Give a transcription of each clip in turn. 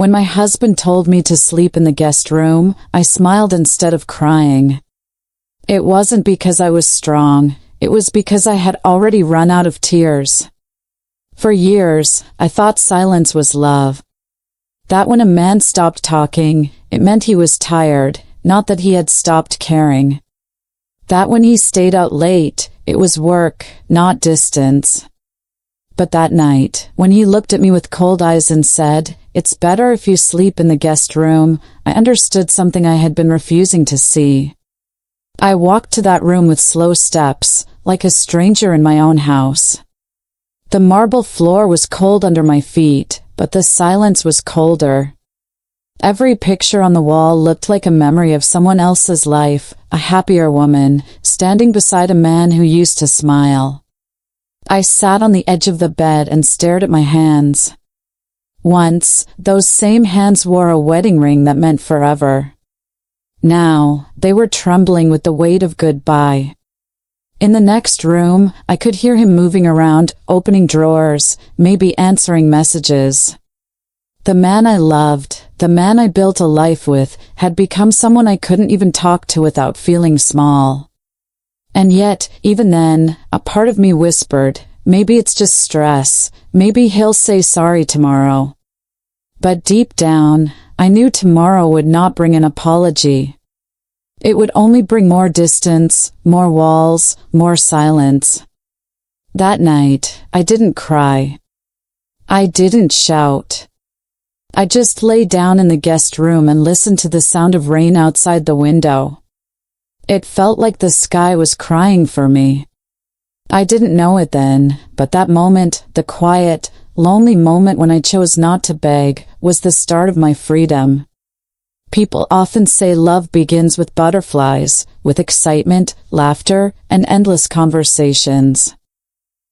When my husband told me to sleep in the guest room, I smiled instead of crying. It wasn't because I was strong, it was because I had already run out of tears. For years, I thought silence was love. That when a man stopped talking, it meant he was tired, not that he had stopped caring. That when he stayed out late, it was work, not distance. But that night, when he looked at me with cold eyes and said, "It's better if you sleep in the guest room," I understood something I had been refusing to see. I walked to that room with slow steps, like a stranger in my own house. The marble floor was cold under my feet, but the silence was colder. Every picture on the wall looked like a memory of someone else's life, a happier woman, standing beside a man who used to smile. I sat on the edge of the bed and stared at my hands. Once, those same hands wore a wedding ring that meant forever. Now, they were trembling with the weight of goodbye. In the next room, I could hear him moving around, opening drawers, maybe answering messages. The man I loved, the man I built a life with, had become someone I couldn't even talk to without feeling small. And yet, even then, a part of me whispered, maybe it's just stress, maybe he'll say sorry tomorrow. But deep down, I knew tomorrow would not bring an apology. It would only bring more distance, more walls, more silence. That night, I didn't cry. I didn't shout. I just lay down in the guest room and listened to the sound of rain outside the window. It felt like the sky was crying for me. I didn't know it then, but that moment, the quiet, lonely moment when I chose not to beg, was the start of my freedom. People often say love begins with butterflies, with excitement, laughter, and endless conversations.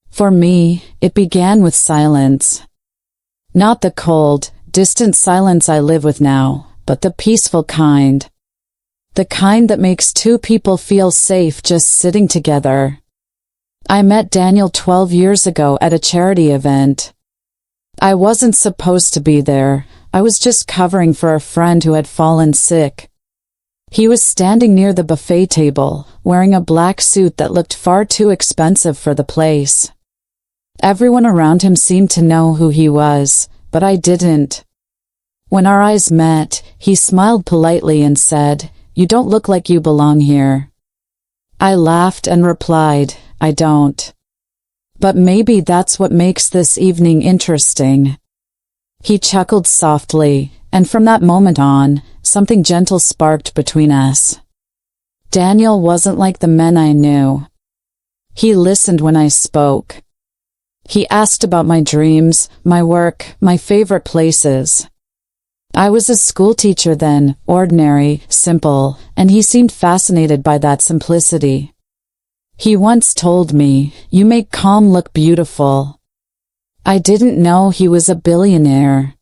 For me, it began with silence. Not the cold, distant silence I live with now, but the peaceful kind. The kind that makes two people feel safe just sitting together. I met Daniel 12 years ago at a charity event. I wasn't supposed to be there. I was just covering for a friend who had fallen sick. He was standing near the buffet table, wearing a black suit that looked far too expensive for the place. Everyone around him seemed to know who he was, but I didn't. When our eyes met, he smiled politely and said, "You don't look like you belong here." I laughed and replied, "I don't. But maybe that's what makes this evening interesting." He chuckled softly, and from that moment on, something gentle sparked between us. Daniel wasn't like the men I knew. He listened when I spoke. He asked about my dreams, my work, my favorite places. I was a schoolteacher then, ordinary, simple, and he seemed fascinated by that simplicity. He once told me, "You make calm look beautiful." I didn't know he was a billionaire.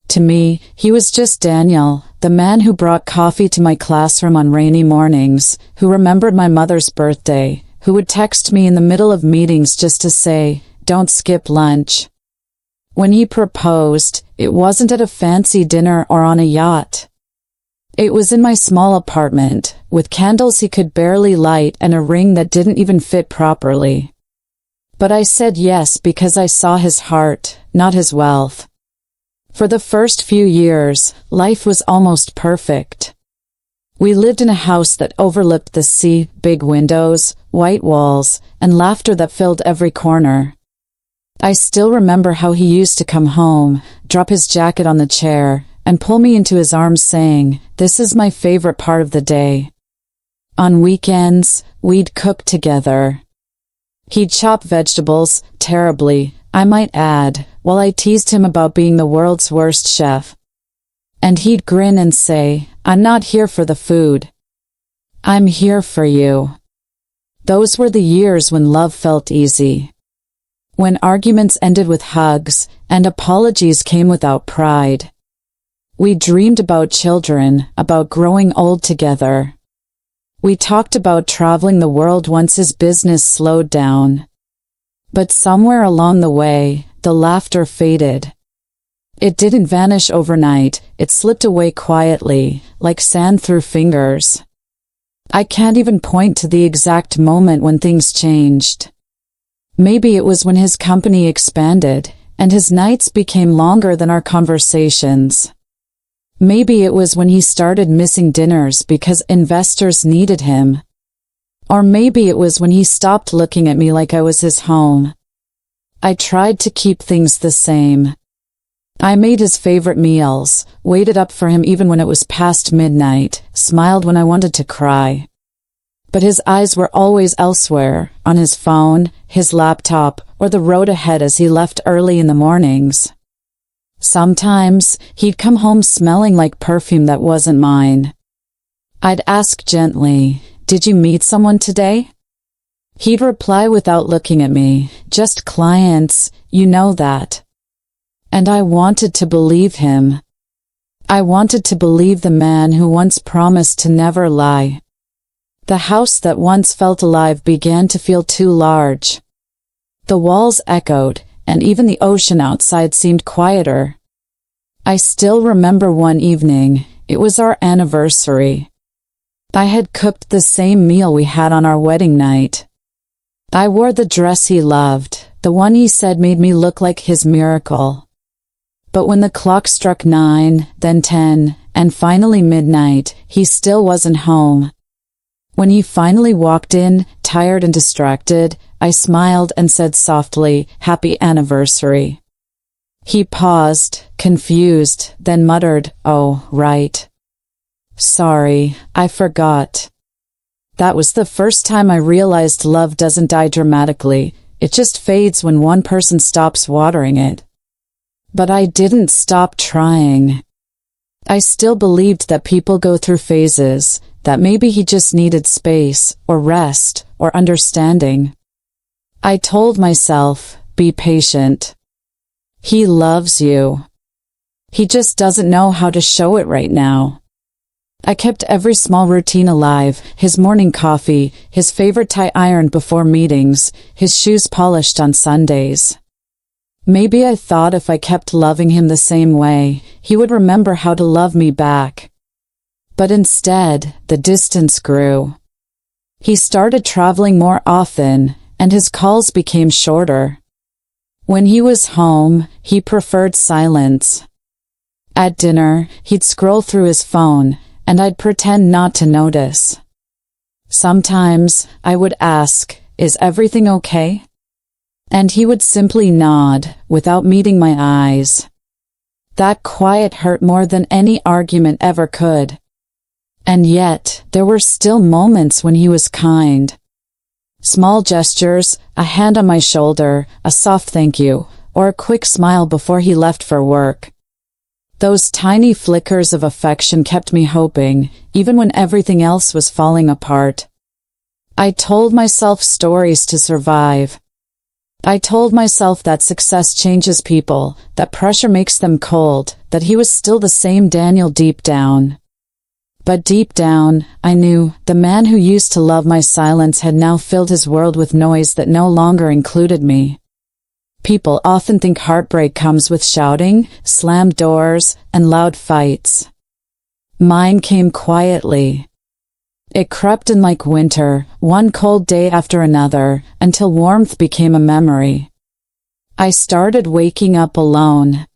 To me, he was just Daniel, the man who brought coffee to my classroom on rainy mornings, who remembered my mother's birthday, who would text me in the middle of meetings just to say, "Don't skip lunch." When he proposed, it wasn't at a fancy dinner or on a yacht. It was in my small apartment, with candles he could barely light and a ring that didn't even fit properly. But I said yes because I saw his heart, not his wealth. For the first few years, life was almost perfect. We lived in a house that overlooked the sea, big windows, white walls, and laughter that filled every corner. I still remember how he used to come home, drop his jacket on the chair, and pull me into his arms saying, "This is my favorite part of the day." On weekends, we'd cook together. He'd chop vegetables, terribly, I might add, while I teased him about being the world's worst chef. And he'd grin and say, "I'm not here for the food. I'm here for you." Those were the years when love felt easy. When arguments ended with hugs, and apologies came without pride. We dreamed about children, about growing old together. We talked about traveling the world once his business slowed down. But somewhere along the way, the laughter faded. It didn't vanish overnight, it slipped away quietly, like sand through fingers. I can't even point to the exact moment when things changed. Maybe it was when his company expanded, and his nights became longer than our conversations. Maybe it was when he started missing dinners because investors needed him. Or maybe it was when he stopped looking at me like I was his home. I tried to keep things the same. I made his favorite meals, waited up for him even when it was past midnight, smiled when I wanted to cry. But his eyes were always elsewhere, on his phone, his laptop, or the road ahead as he left early in the mornings. Sometimes, he'd come home smelling like perfume that wasn't mine. I'd ask gently, "Did you meet someone today?" He'd reply without looking at me, "Just clients, you know that." And I wanted to believe him. I wanted to believe the man who once promised to never lie. The house that once felt alive began to feel too large. The walls echoed, and even the ocean outside seemed quieter. I still remember one evening, it was our anniversary. I had cooked the same meal we had on our wedding night. I wore the dress he loved, the one he said made me look like his miracle. But when the clock struck 9, then 10, and finally midnight, he still wasn't home. When he finally walked in, tired and distracted, I smiled and said softly, "Happy anniversary." He paused, confused, then muttered, "Oh, right. Sorry, I forgot." That was the first time I realized love doesn't die dramatically, it just fades when one person stops watering it. But I didn't stop trying. I still believed that people go through phases, that maybe he just needed space, or rest, or understanding. I told myself, be patient. He loves you. He just doesn't know how to show it right now. I kept every small routine alive, his morning coffee, his favorite tie ironed before meetings, his shoes polished on Sundays. Maybe I thought if I kept loving him the same way, he would remember how to love me back. But instead, the distance grew. He started traveling more often, and his calls became shorter. When he was home, he preferred silence. At dinner, he'd scroll through his phone, and I'd pretend not to notice. Sometimes, I would ask, "Is everything okay?" And he would simply nod, without meeting my eyes. That quiet hurt more than any argument ever could. And yet, there were still moments when he was kind. Small gestures, a hand on my shoulder, a soft thank you, or a quick smile before he left for work. Those tiny flickers of affection kept me hoping, even when everything else was falling apart. I told myself stories to survive. I told myself that success changes people, that pressure makes them cold, that he was still the same Daniel deep down. But deep down, I knew, the man who used to love my silence had now filled his world with noise that no longer included me. People often think heartbreak comes with shouting, slammed doors, and loud fights. Mine came quietly. It crept in like winter, one cold day after another, until warmth became a memory. I started waking up alone.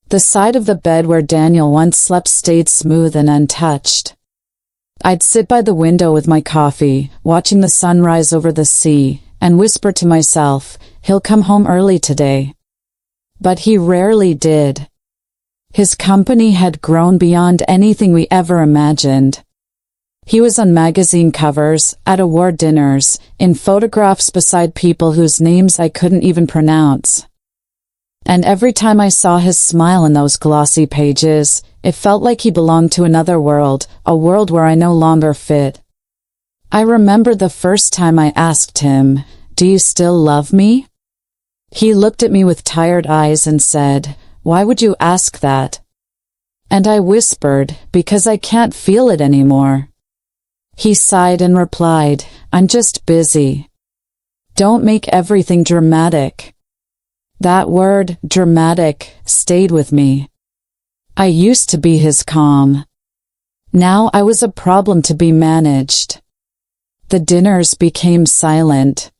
The side of the bed where Daniel once slept stayed smooth and untouched. I'd sit by the window with my coffee, watching the sun rise over the sea, and whisper to myself, "He'll come home early today." But he rarely did. His company had grown beyond anything we ever imagined. He was on magazine covers, at award dinners, in photographs beside people whose names I couldn't even pronounce. And every time I saw his smile in those glossy pages, it felt like he belonged to another world, a world where I no longer fit. I remember the first time I asked him, "Do you still love me?" He looked at me with tired eyes and said, "Why would you ask that?" And I whispered, "Because I can't feel it anymore." He sighed and replied, "I'm just busy." Don't make everything dramatic. That word, dramatic, stayed with me. I used to be his calm. Now I was a problem to be managed. The dinners became silent.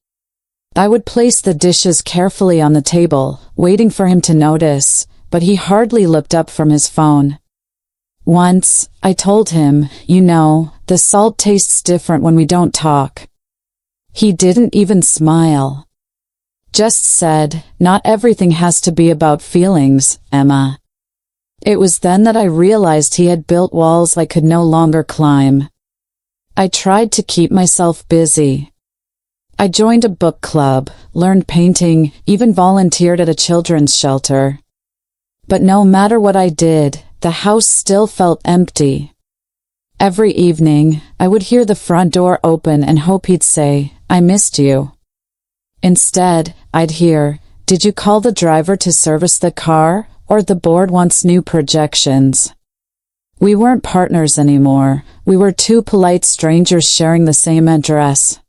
I would place the dishes carefully on the table, waiting for him to notice, but he hardly looked up from his phone. Once, I told him, you know, the salt tastes different when we don't talk. He didn't even smile. Just said, not everything has to be about feelings, Emma. It was then that I realized he had built walls I could no longer climb. I tried to keep myself busy. I joined a book club, learned painting, even volunteered at a children's shelter. But no matter what I did, the house still felt empty. Every evening, I would hear the front door open and hope he'd say, I missed you. Instead, I'd hear, did you call the driver to service the car, or the board wants new projections? We weren't partners anymore. We were two polite strangers sharing the same address.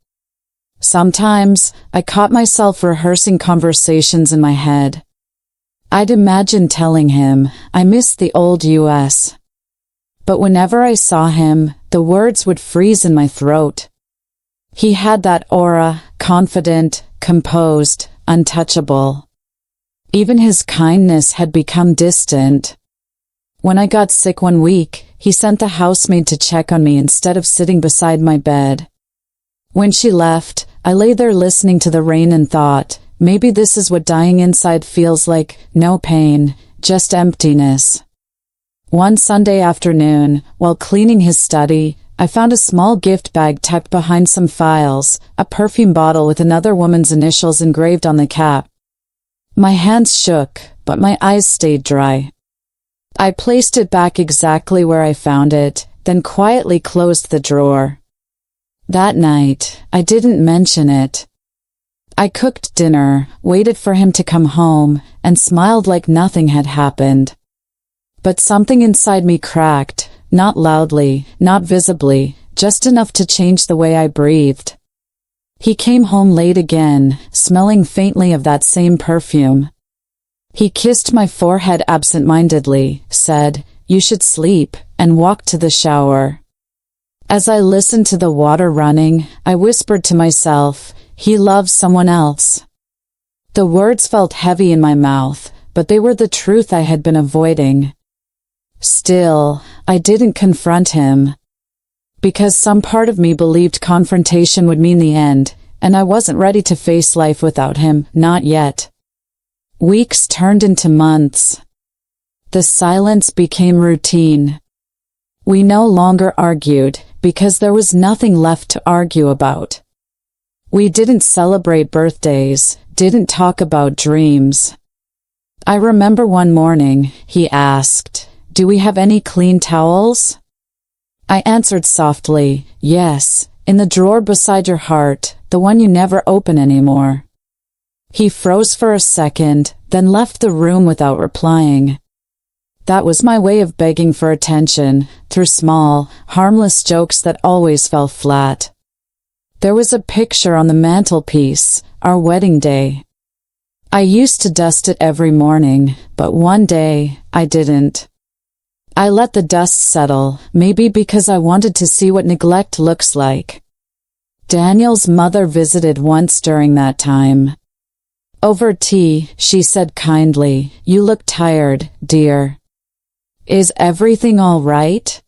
Sometimes, I caught myself rehearsing conversations in my head. I'd imagine telling him, I miss the old US. But whenever I saw him, the words would freeze in my throat. He had that aura, confident, composed, untouchable. Even his kindness had become distant. When I got sick one week, he sent the housemaid to check on me instead of sitting beside my bed. When she left, I lay there listening to the rain and thought, maybe this is what dying inside feels like, no pain, just emptiness. One Sunday afternoon, while cleaning his study, I found a small gift bag tucked behind some files, a perfume bottle with another woman's initials engraved on the cap. My hands shook, but my eyes stayed dry. I placed it back exactly where I found it, then quietly closed the drawer. That night, I didn't mention it. I cooked dinner, waited for him to come home, and smiled like nothing had happened. But something inside me cracked, not loudly, not visibly, just enough to change the way I breathed. He came home late again, smelling faintly of that same perfume. He kissed my forehead absent-mindedly, said, "You should sleep," and walked to the shower. As I listened to the water running, I whispered to myself, "He loves someone else." The words felt heavy in my mouth, but they were the truth I had been avoiding. Still, I didn't confront him. Because some part of me believed confrontation would mean the end, and I wasn't ready to face life without him, not yet. Weeks turned into months. The silence became routine. We no longer argued, because there was nothing left to argue about. We didn't celebrate birthdays, didn't talk about dreams. I remember one morning, he asked, "Do we have any clean towels?" I answered softly, "Yes, in the drawer beside your heart, the one you never open anymore." He froze for a second, then left the room without replying. That was my way of begging for attention, through small, harmless jokes that always fell flat. There was a picture on the mantelpiece, our wedding day. I used to dust it every morning, but one day, I didn't. I let the dust settle, maybe because I wanted to see what neglect looks like. Daniel's mother visited once during that time. Over tea, she said kindly, "You look tired, dear. Is everything all right?"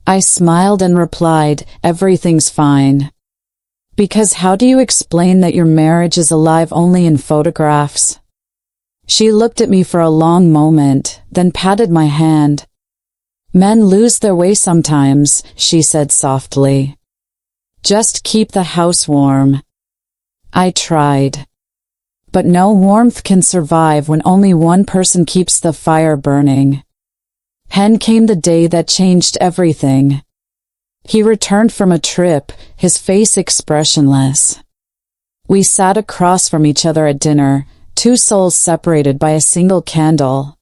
I smiled and replied, "Everything's fine." Because how do you explain that your marriage is alive only in photographs? She looked at me for a long moment, then patted my hand. "Men lose their way sometimes," she said softly. "Just keep the house warm." I tried. But no warmth can survive when only one person keeps the fire burning. Then came the day that changed everything. He returned from a trip, his face expressionless. We sat across from each other at dinner, two souls separated by a single candle.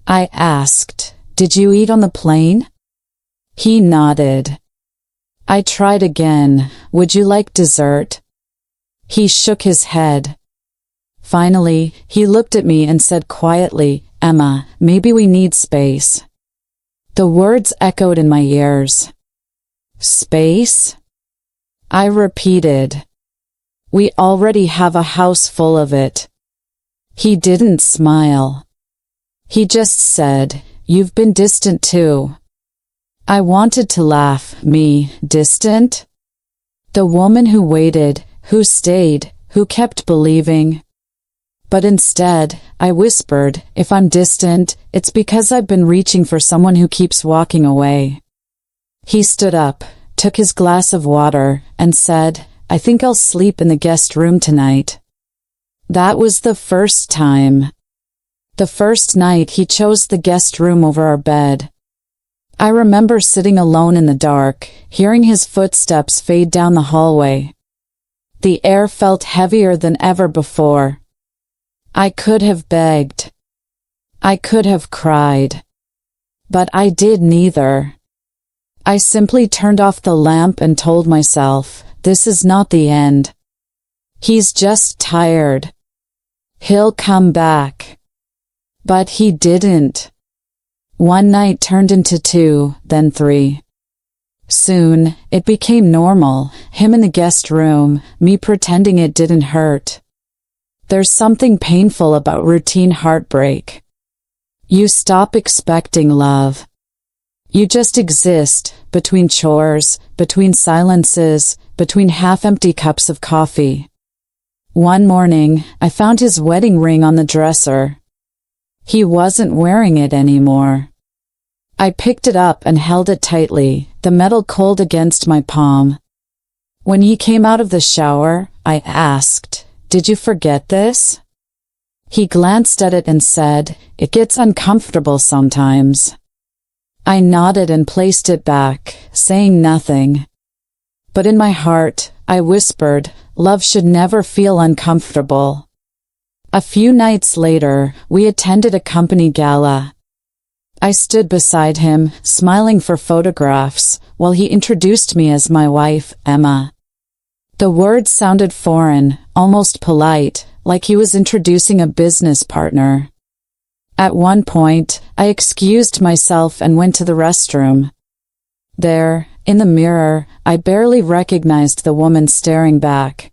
I asked, "Did you eat on the plane?" He nodded. I tried again, "Would you like dessert?" He shook his head. Finally, he looked at me and said quietly, "Emma, maybe we need space." The words echoed in my ears. Space? I repeated. We already have a house full of it. He didn't smile. He just said, "You've been distant too." I wanted to laugh. Me, distant? The woman who waited, who stayed, who kept believing. But instead, I whispered, "If I'm distant, it's because I've been reaching for someone who keeps walking away." He stood up, took his glass of water, and said, "I think I'll sleep in the guest room tonight." That was the first time. The first night he chose the guest room over our bed. I remember sitting alone in the dark, hearing his footsteps fade down the hallway. The air felt heavier than ever before. I could have begged. I could have cried. But I did neither. I simply turned off the lamp and told myself, this is not the end. He's just tired. He'll come back. But he didn't. One night turned into 2, then 3. Soon, it became normal, him in the guest room, me pretending it didn't hurt. There's something painful about routine heartbreak. You stop expecting love. You just exist, between chores, between silences, between half-empty cups of coffee. One morning, I found his wedding ring on the dresser. He wasn't wearing it anymore. I picked it up and held it tightly, the metal cold against my palm. When he came out of the shower, I asked, "Did you forget this?" He glanced at it and said, "It gets uncomfortable sometimes." I nodded and placed it back, saying nothing. But in my heart, I whispered, love should never feel uncomfortable. A few nights later, we attended a company gala. I stood beside him, smiling for photographs, while he introduced me as my wife, Emma. The words sounded foreign, almost polite, like he was introducing a business partner. At one point, I excused myself and went to the restroom. There, in the mirror, I barely recognized the woman staring back.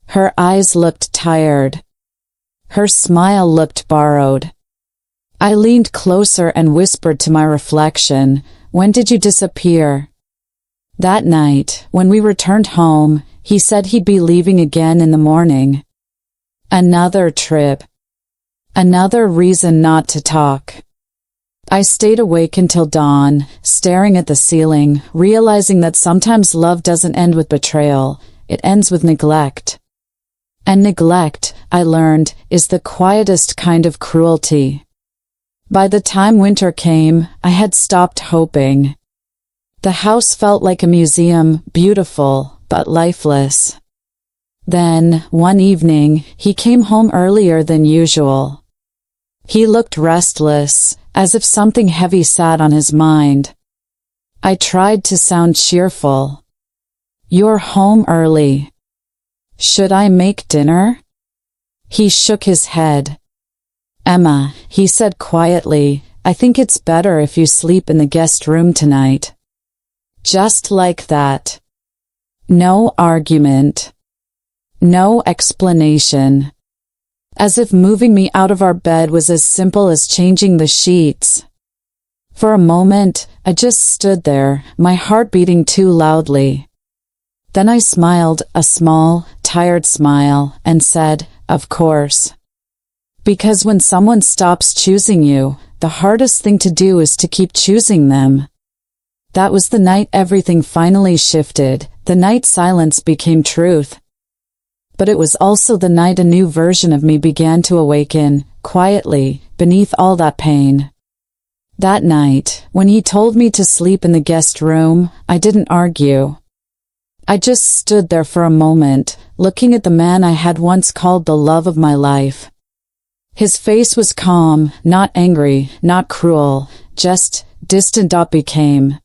Her eyes looked tired. Her smile looked borrowed. I leaned closer and whispered to my reflection, "When did you disappear?" That night, when we returned home, he said he'd be leaving again in the morning. Another trip. Another reason not to talk. I stayed awake until dawn, staring at the ceiling, realizing that sometimes love doesn't end with betrayal, it ends with neglect. And neglect, I learned, is the quietest kind of cruelty. By the time winter came, I had stopped hoping. The house felt like a museum, beautiful, but lifeless. Then, one evening, he came home earlier than usual. He looked restless, as if something heavy sat on his mind. I tried to sound cheerful. "You're home early. Should I make dinner?" He shook his head. "Emma," he said quietly, "I think it's better if you sleep in the guest room tonight." Just like that. No argument. No explanation. As if moving me out of our bed was as simple as changing the sheets. For a moment, I just stood there, my heart beating too loudly. Then I smiled, a small, tired smile, and said, "Of course." Because when someone stops choosing you, the hardest thing to do is to keep choosing them. That was the night everything finally shifted, the night silence became truth. But it was also the night a new version of me began to awaken, quietly, beneath all that pain. That night, when he told me to sleep in the guest room, I didn't argue. I just stood there for a moment, looking at the man I had once called the love of my life. His face was calm, not angry, not cruel, just distant. Became.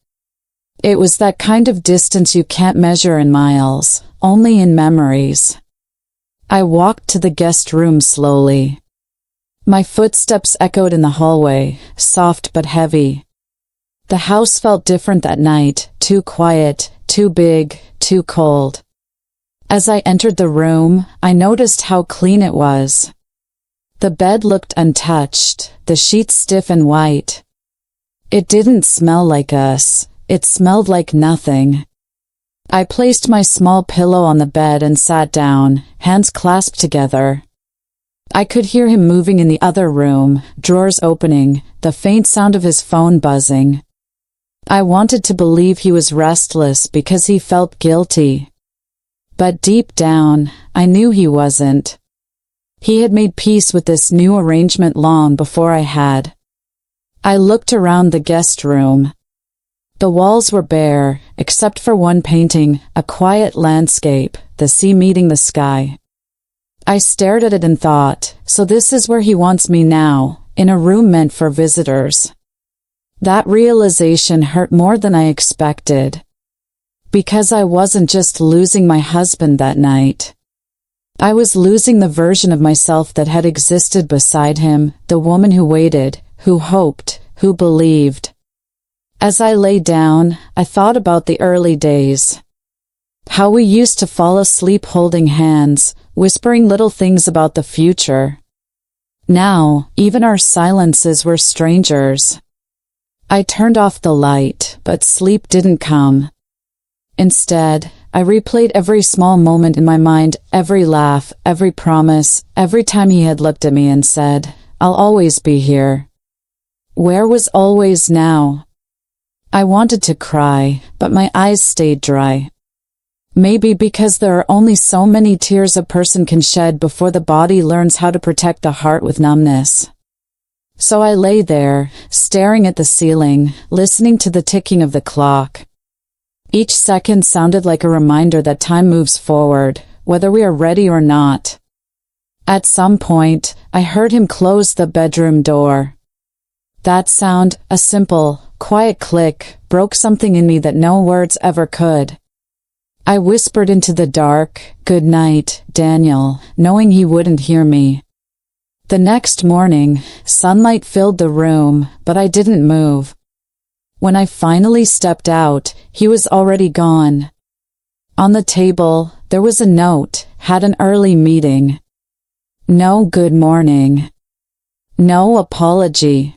It was that kind of distance you can't measure in miles, only in memories. I walked to the guest room slowly. My footsteps echoed in the hallway, soft but heavy. The house felt different that night, too quiet, too big, too cold. As I entered the room, I noticed how clean it was. The bed looked untouched, the sheets stiff and white. It didn't smell like us, it smelled like nothing. I placed my small pillow on the bed and sat down, hands clasped together. I could hear him moving in the other room, drawers opening, the faint sound of his phone buzzing. I wanted to believe he was restless because he felt guilty. But deep down, I knew he wasn't. He had made peace with this new arrangement long before I had. I looked around the guest room. The walls were bare, except for one painting, a quiet landscape, the sea meeting the sky. I stared at it and thought, so this is where he wants me now, in a room meant for visitors. That realization hurt more than I expected. Because I wasn't just losing my husband that night. I was losing the version of myself that had existed beside him, the woman who waited, who hoped, who believed. As I lay down, I thought about the early days. How we used to fall asleep holding hands, whispering little things about the future. Now, even our silences were strangers. I turned off the light, but sleep didn't come. Instead, I replayed every small moment in my mind, every laugh, every promise, every time he had looked at me and said, "I'll always be here." Where was always now? I wanted to cry, but my eyes stayed dry. Maybe because there are only so many tears a person can shed before the body learns how to protect the heart with numbness. So I lay there, staring at the ceiling, listening to the ticking of the clock. Each second sounded like a reminder that time moves forward, whether we are ready or not. At some point, I heard him close the bedroom door. That sound, a simple, quiet click, broke something in me that no words ever could. I whispered into the dark, "Good night, Daniel," knowing he wouldn't hear me. The next morning, sunlight filled the room, but I didn't move. When I finally stepped out, he was already gone. On the table, there was a note, "Had an early meeting." No good morning. No apology.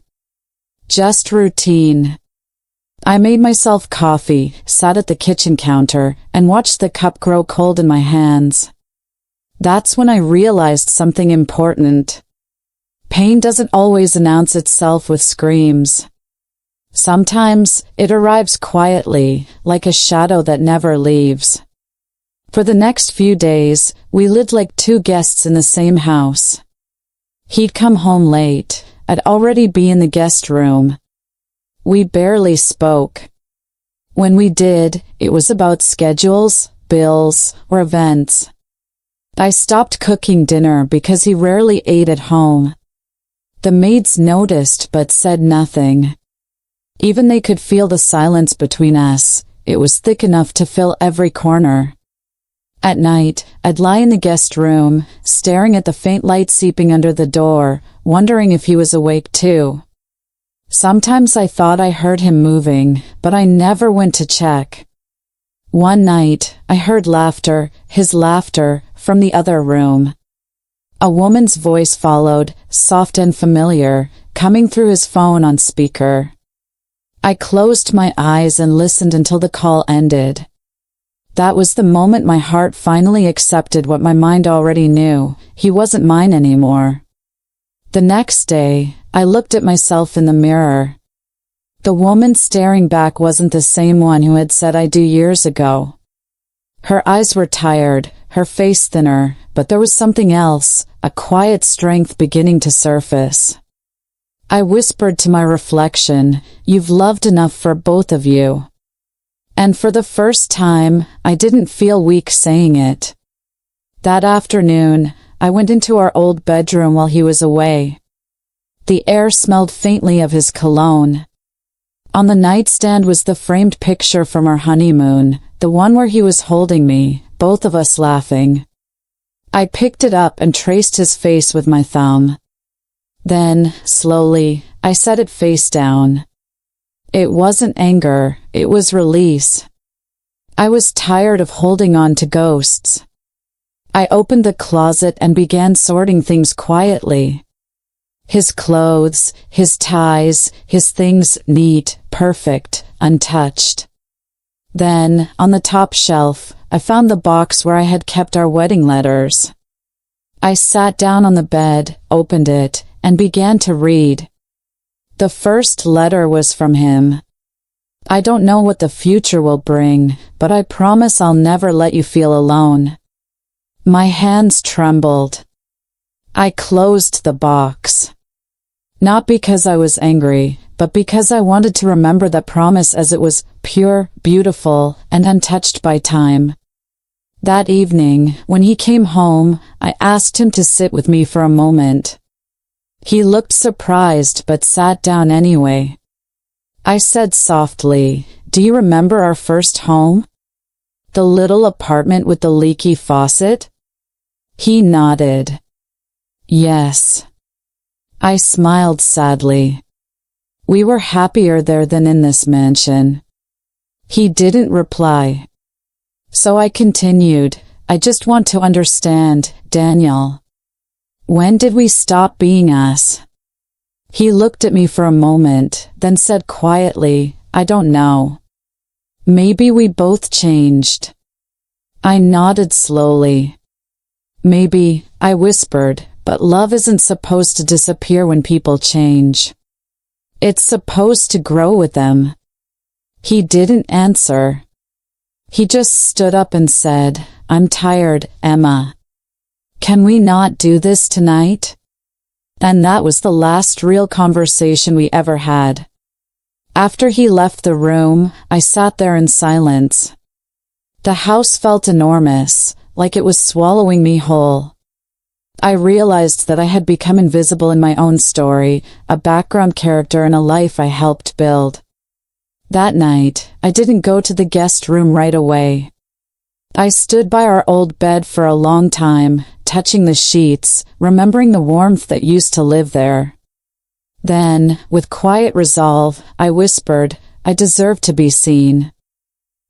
Just routine. I made myself coffee, sat at the kitchen counter, and watched the cup grow cold in my hands. That's when I realized something important. Pain doesn't always announce itself with screams. Sometimes, it arrives quietly, like a shadow that never leaves. For the next few days, we lived like two guests in the same house. He'd come home late. I'd already be in the guest room. We barely spoke. When we did, it was about schedules, bills, or events. I stopped cooking dinner because he rarely ate at home. The maids noticed but said nothing. Even they could feel the silence between us. It was thick enough to fill every corner. At night, I'd lie in the guest room, staring at the faint light seeping under the door, wondering if he was awake too. Sometimes I thought I heard him moving, but I never went to check. One night, I heard laughter, his laughter, from the other room. A woman's voice followed, soft and familiar, coming through his phone on speaker. I closed my eyes and listened until the call ended. That was the moment my heart finally accepted what my mind already knew. He wasn't mine anymore. The next day, I looked at myself in the mirror. The woman staring back wasn't the same one who had said "I do" years ago. Her eyes were tired, her face thinner, but there was something else, a quiet strength beginning to surface. I whispered to my reflection, "You've loved enough for both of you." And for the first time, I didn't feel weak saying it. That afternoon, I went into our old bedroom while he was away. The air smelled faintly of his cologne. On the nightstand was the framed picture from our honeymoon, the one where he was holding me, both of us laughing. I picked it up and traced his face with my thumb. Then, slowly, I set it face down. It wasn't anger, it was release. I was tired of holding on to ghosts. I opened the closet and began sorting things quietly. His clothes, his ties, his things neat, perfect, untouched. Then, on the top shelf, I found the box where I had kept our wedding letters. I sat down on the bed, opened it, and began to read. The first letter was from him. I don't know what the future will bring, but I promise I'll never let you feel alone. My hands trembled. I closed the box. Not because I was angry, but because I wanted to remember that promise as it was pure, beautiful, and untouched by time. That evening, when he came home, I asked him to sit with me for a moment. He looked surprised but sat down anyway. I said softly, "Do you remember our first home? The little apartment with the leaky faucet?" He nodded. Yes. I smiled sadly. We were happier there than in this mansion. He didn't reply. So I continued, "I just want to understand, Daniel. When did we stop being us?" He looked at me for a moment, then said quietly, "I don't know. Maybe we both changed." I nodded slowly. "Maybe," I whispered, "but love isn't supposed to disappear when people change. It's supposed to grow with them." He didn't answer. He just stood up and said, "I'm tired, Emma. Can we not do this tonight?" And that was the last real conversation we ever had. After he left the room, I sat there in silence. The house felt enormous, like it was swallowing me whole. I realized that I had become invisible in my own story, a background character in a life I helped build. That night, I didn't go to the guest room right away. I stood by our old bed for a long time, touching the sheets, remembering the warmth that used to live there. Then, with quiet resolve, I whispered, "I deserve to be seen."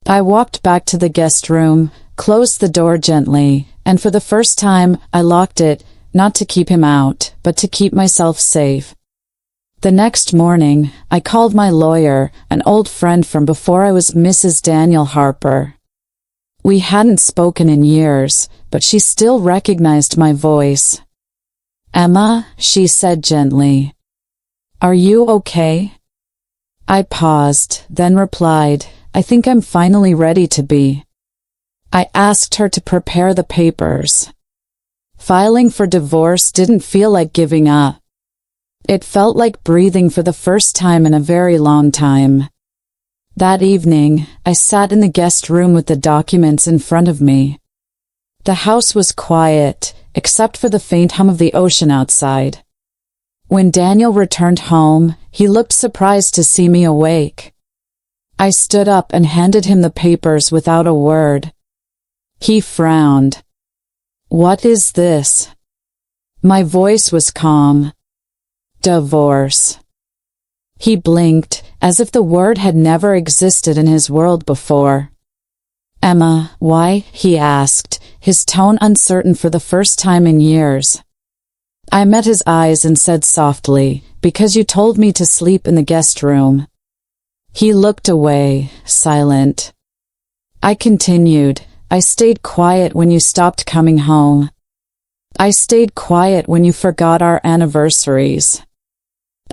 I walked back to the guest room, closed the door gently, and for the first time, I locked it, not to keep him out, but to keep myself safe. The next morning, I called my lawyer, an old friend from before I was Mrs. Daniel Harper. We hadn't spoken in years, but she still recognized my voice. "Emma," she said gently. "Are you okay?" I paused, then replied, "I think I'm finally ready to be." I asked her to prepare the papers. Filing for divorce didn't feel like giving up. It felt like breathing for the first time in a very long time. That evening, I sat in the guest room with the documents in front of me. The house was quiet, except for the faint hum of the ocean outside. When Daniel returned home, he looked surprised to see me awake. I stood up and handed him the papers without a word. He frowned. "What is this?" My voice was calm. "Divorce." He blinked, as if the word had never existed in his world before. "Emma, why?" he asked, his tone uncertain for the first time in years. I met his eyes and said softly, "Because you told me to sleep in the guest room." He looked away, silent. I continued, "I stayed quiet when you stopped coming home. I stayed quiet when you forgot our anniversaries.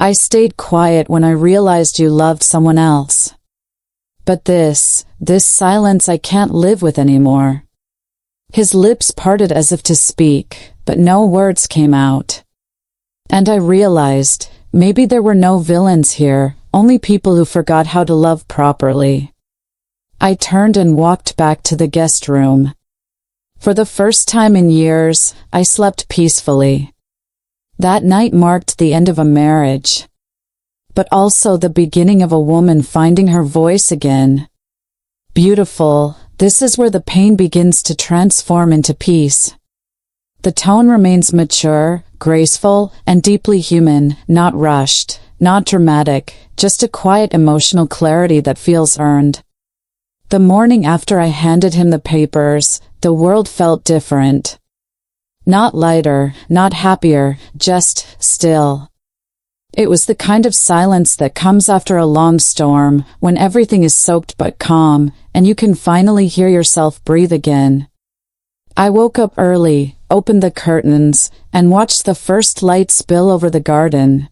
I stayed quiet when I realized you loved someone else. But this silence I can't live with anymore." His lips parted as if to speak, but no words came out. And I realized, maybe there were no villains here, only people who forgot how to love properly. I turned and walked back to the guest room. For the first time in years, I slept peacefully. That night marked the end of a marriage, but also the beginning of a woman finding her voice again. Beautiful, this is where the pain begins to transform into peace. The tone remains mature, graceful, and deeply human, not rushed, not dramatic, just a quiet emotional clarity that feels earned. The morning after I handed him the papers, the world felt different. Not lighter, not happier, just still. It was the kind of silence that comes after a long storm, when everything is soaked but calm, and you can finally hear yourself breathe again. I woke up early, opened the curtains, and watched the first light spill over the garden.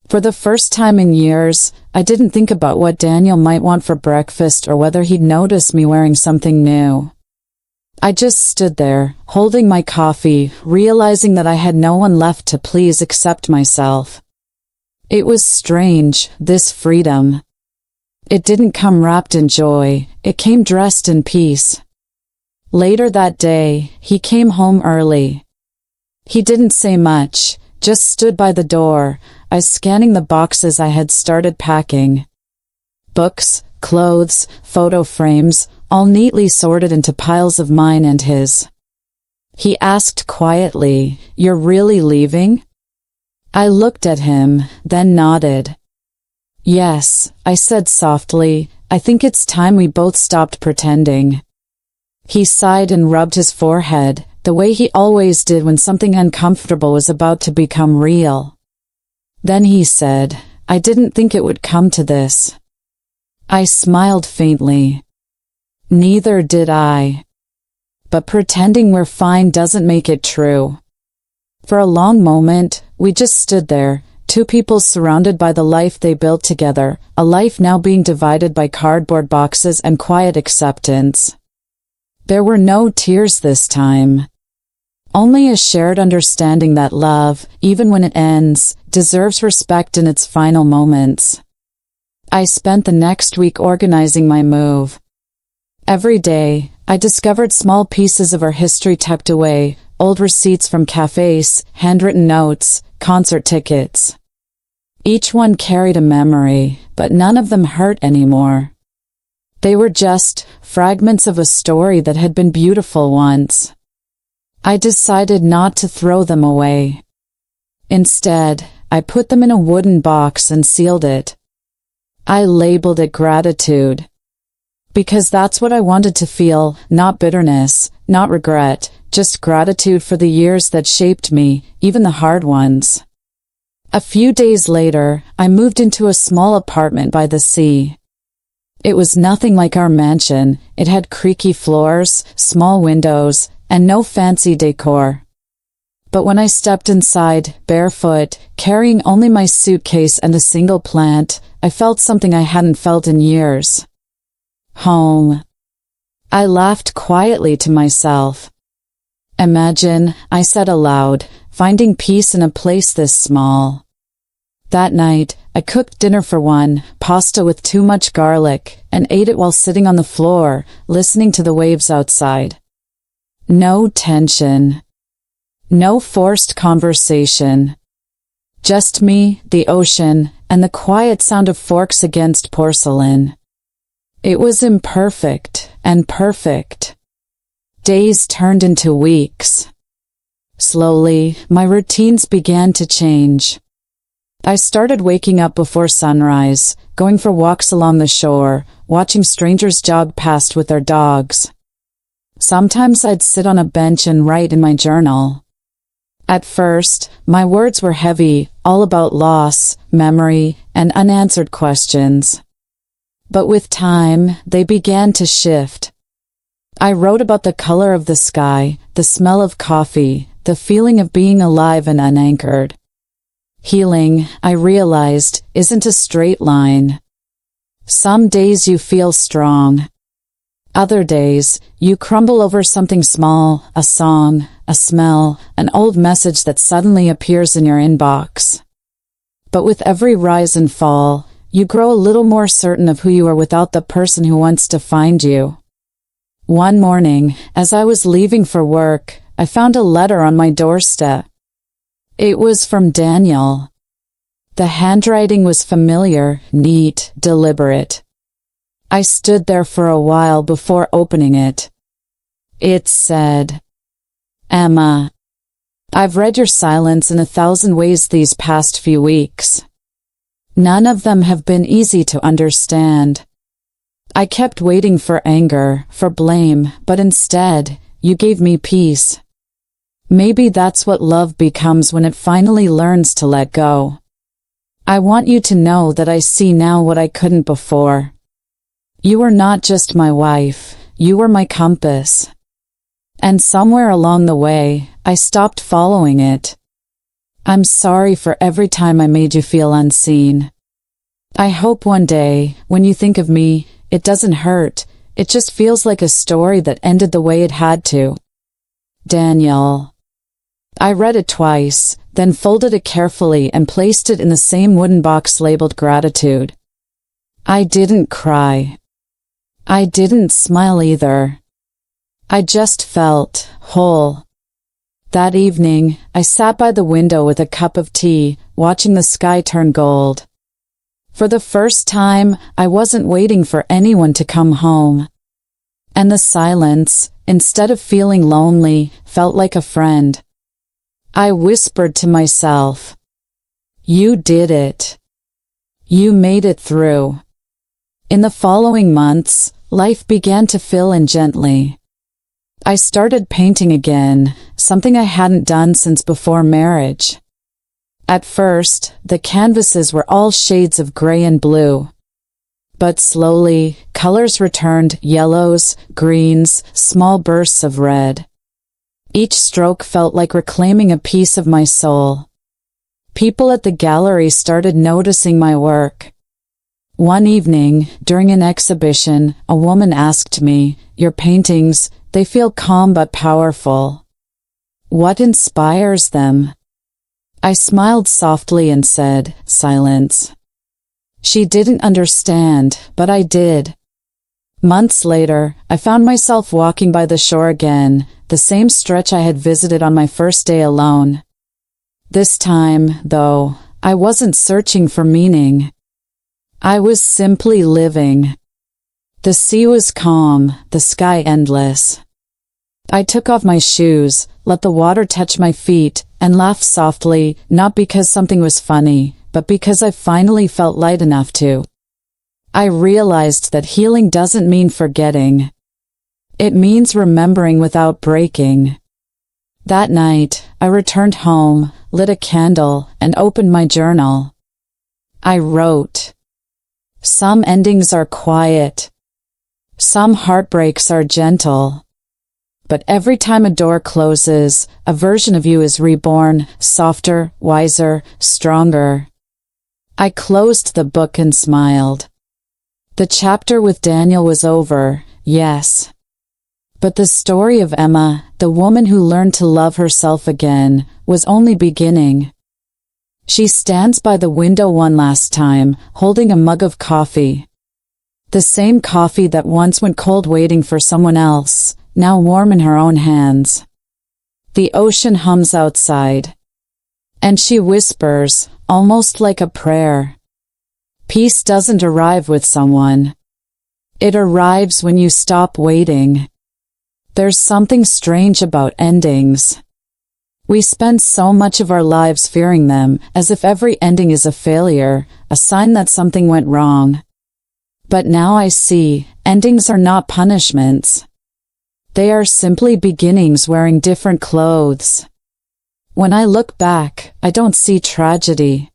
For the first time in years, I didn't think about what Daniel might want for breakfast or whether he'd notice me wearing something new. I just stood there, holding my coffee, realizing that I had no one left to please except myself. It was strange, this freedom. It didn't come wrapped in joy, it came dressed in peace. Later that day, he came home early. He didn't say much, just stood by the door, eyes scanning the boxes I had started packing. Books, clothes, photo frames, all neatly sorted into piles of mine and his. He asked quietly, "You're really leaving?" I looked at him, then nodded. "Yes," I said softly, "I think it's time we both stopped pretending." He sighed and rubbed his forehead, the way he always did when something uncomfortable was about to become real. Then he said, "I didn't think it would come to this." I smiled faintly. Neither did I. But pretending we're fine doesn't make it true. For a long moment, we just stood there, two people surrounded by the life they built together, a life now being divided by cardboard boxes and quiet acceptance. There were no tears this time. Only a shared understanding that love, even when it ends, deserves respect in its final moments. I spent the next week organizing my move. Every day, I discovered small pieces of our history tucked away, old receipts from cafes, handwritten notes, concert tickets. Each one carried a memory, but none of them hurt anymore. They were just fragments of a story that had been beautiful once. I decided not to throw them away. Instead, I put them in a wooden box and sealed it. I labeled it gratitude. Because that's what I wanted to feel, not bitterness, not regret, just gratitude for the years that shaped me, even the hard ones. A few days later, I moved into a small apartment by the sea. It was nothing like our mansion. It had creaky floors, small windows, and no fancy decor. But when I stepped inside, barefoot, carrying only my suitcase and a single plant, I felt something I hadn't felt in years. Home. I laughed quietly to myself. Imagine, I said aloud, finding peace in a place this small. That night, I cooked dinner for one, pasta with too much garlic, and ate it while sitting on the floor, listening to the waves outside. No tension. No forced conversation. Just me, the ocean, and the quiet sound of forks against porcelain. It was imperfect, and perfect. Days turned into weeks. Slowly, my routines began to change. I started waking up before sunrise, going for walks along the shore, watching strangers jog past with their dogs. Sometimes I'd sit on a bench and write in my journal. At first, my words were heavy, all about loss, memory, and unanswered questions. But with time, they began to shift. I wrote about the color of the sky, the smell of coffee, the feeling of being alive and unanchored. Healing, I realized, isn't a straight line. Some days you feel strong. Other days, you crumble over something small, a song, a smell, an old message that suddenly appears in your inbox. But with every rise and fall, you grow a little more certain of who you are without the person who once defined you. One morning, as I was leaving for work, I found a letter on my doorstep. It was from Daniel. The handwriting was familiar, neat, deliberate. I stood there for a while before opening it. It said, "Emma, I've read your silence in 1,000 ways these past few weeks. None of them have been easy to understand. I kept waiting for anger, for blame, but instead, you gave me peace. Maybe that's what love becomes when it finally learns to let go. I want you to know that I see now what I couldn't before. You were not just my wife, you were my compass. And somewhere along the way, I stopped following it. I'm sorry for every time I made you feel unseen. I hope one day, when you think of me, it doesn't hurt, it just feels like a story that ended the way it had to. Daniel. I read it twice, then folded it carefully and placed it in the same wooden box labeled gratitude. I didn't cry. I didn't smile either. I just felt whole. That evening, I sat by the window with a cup of tea, watching the sky turn gold. For the first time, I wasn't waiting for anyone to come home. And the silence, instead of feeling lonely, felt like a friend. I whispered to myself, "You did it. You made it through." In the following months, life began to fill in gently. I started painting again, something I hadn't done since before marriage. At first, the canvases were all shades of gray and blue. But slowly, colors returned: yellows, greens, small bursts of red. Each stroke felt like reclaiming a piece of my soul. People at the gallery started noticing my work. One evening, during an exhibition, a woman asked me, "Your paintings, they feel calm but powerful. What inspires them?" I smiled softly and said, "Silence." She didn't understand, but I did. Months later, I found myself walking by the shore again, the same stretch I had visited on my first day alone. This time, though, I wasn't searching for meaning. I was simply living. The sea was calm, the sky endless. I took off my shoes, let the water touch my feet, and laughed softly, not because something was funny, but because I finally felt light enough to. I realized that healing doesn't mean forgetting. It means remembering without breaking. That night, I returned home, lit a candle, and opened my journal. I wrote. Some endings are quiet. Some heartbreaks are gentle. But every time a door closes, a version of you is reborn, softer, wiser, stronger. I closed the book and smiled. The chapter with Daniel was over, yes. But the story of Emma, the woman who learned to love herself again, was only beginning. She stands by the window one last time, holding a mug of coffee. The same coffee that once went cold waiting for someone else, now warm in her own hands. The ocean hums outside. And she whispers, almost like a prayer. Peace doesn't arrive with someone. It arrives when you stop waiting. There's something strange about endings. We spend so much of our lives fearing them, as if every ending is a failure, a sign that something went wrong. But now I see, endings are not punishments. They are simply beginnings wearing different clothes. When I look back, I don't see tragedy.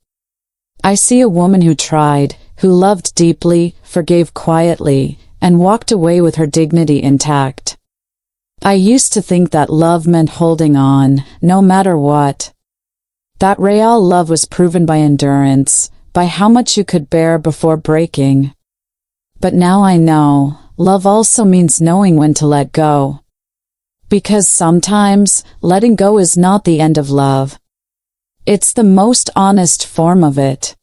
I see a woman who tried, who loved deeply, forgave quietly, and walked away with her dignity intact. I used to think that love meant holding on, no matter what. That real love was proven by endurance, by how much you could bear before breaking. But now I know, love also means knowing when to let go. Because sometimes, letting go is not the end of love. It's the most honest form of it.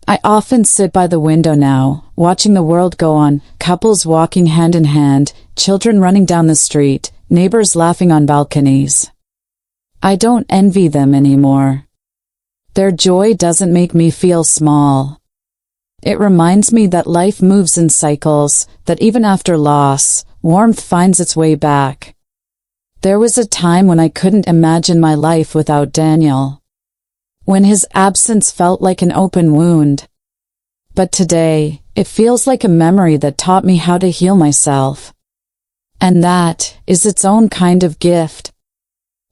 I often sit by the window now, watching the world go on, couples walking hand in hand, children running down the street, neighbors laughing on balconies. I don't envy them anymore. Their joy doesn't make me feel small. It reminds me that life moves in cycles, that even after loss, warmth finds its way back. There was a time when I couldn't imagine my life without Daniel. When his absence felt like an open wound. But today, it feels like a memory that taught me how to heal myself. And that is its own kind of gift.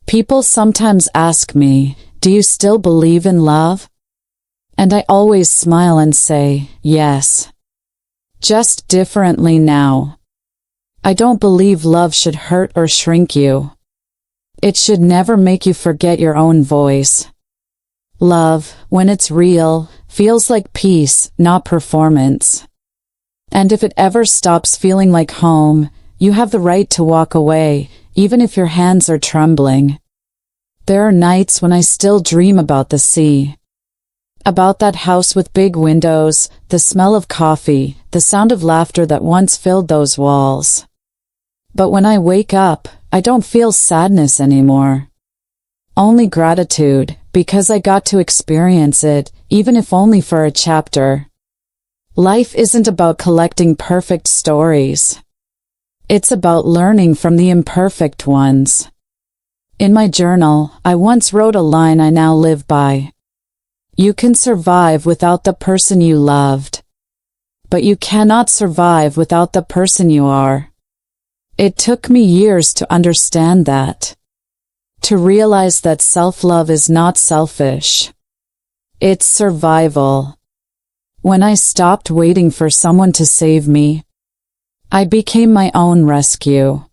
People sometimes ask me, "Do you still believe in love?" And I always smile and say, yes. Just differently now. I don't believe love should hurt or shrink you. It should never make you forget your own voice. Love, when it's real, feels like peace, not performance. And if it ever stops feeling like home, you have the right to walk away, even if your hands are trembling. There are nights when I still dream about the sea. About that house with big windows, the smell of coffee, the sound of laughter that once filled those walls. But when I wake up, I don't feel sadness anymore. Only gratitude, because I got to experience it, even if only for a chapter. Life isn't about collecting perfect stories. It's about learning from the imperfect ones. In my journal, I once wrote a line I now live by. You can survive without the person you loved. But you cannot survive without the person you are. It took me years to understand that. To realize that self-love is not selfish. It's survival. When I stopped waiting for someone to save me, I became my own rescue.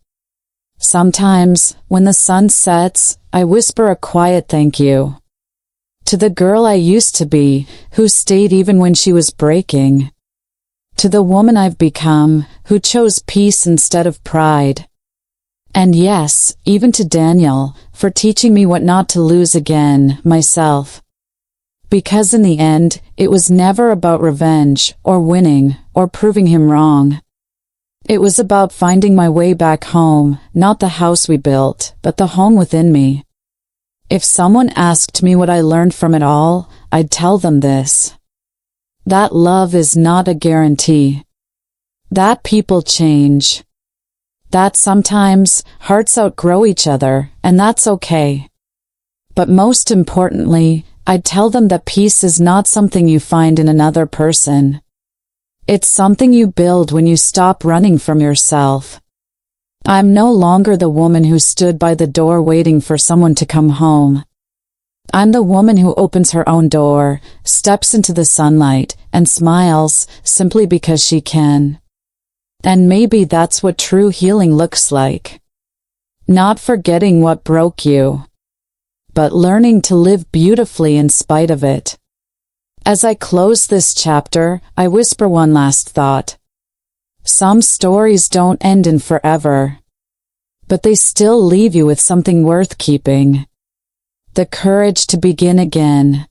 Sometimes, when the sun sets, I whisper a quiet thank you. To the girl I used to be, who stayed even when she was breaking. To the woman I've become, who chose peace instead of pride. And yes, even to Daniel, for teaching me what not to lose again, myself. Because in the end, it was never about revenge, or winning, or proving him wrong. It was about finding my way back home, not the house we built, but the home within me. If someone asked me what I learned from it all, I'd tell them this. That love is not a guarantee. That people change. That sometimes, hearts outgrow each other, and that's okay. But most importantly, I'd tell them that peace is not something you find in another person. It's something you build when you stop running from yourself. I'm no longer the woman who stood by the door waiting for someone to come home. I'm the woman who opens her own door, steps into the sunlight, and smiles, simply because she can. And maybe that's what true healing looks like. Not forgetting what broke you, but learning to live beautifully in spite of it. As I close this chapter, I whisper one last thought. Some stories don't end in forever, but they still leave you with something worth keeping. The courage to begin again.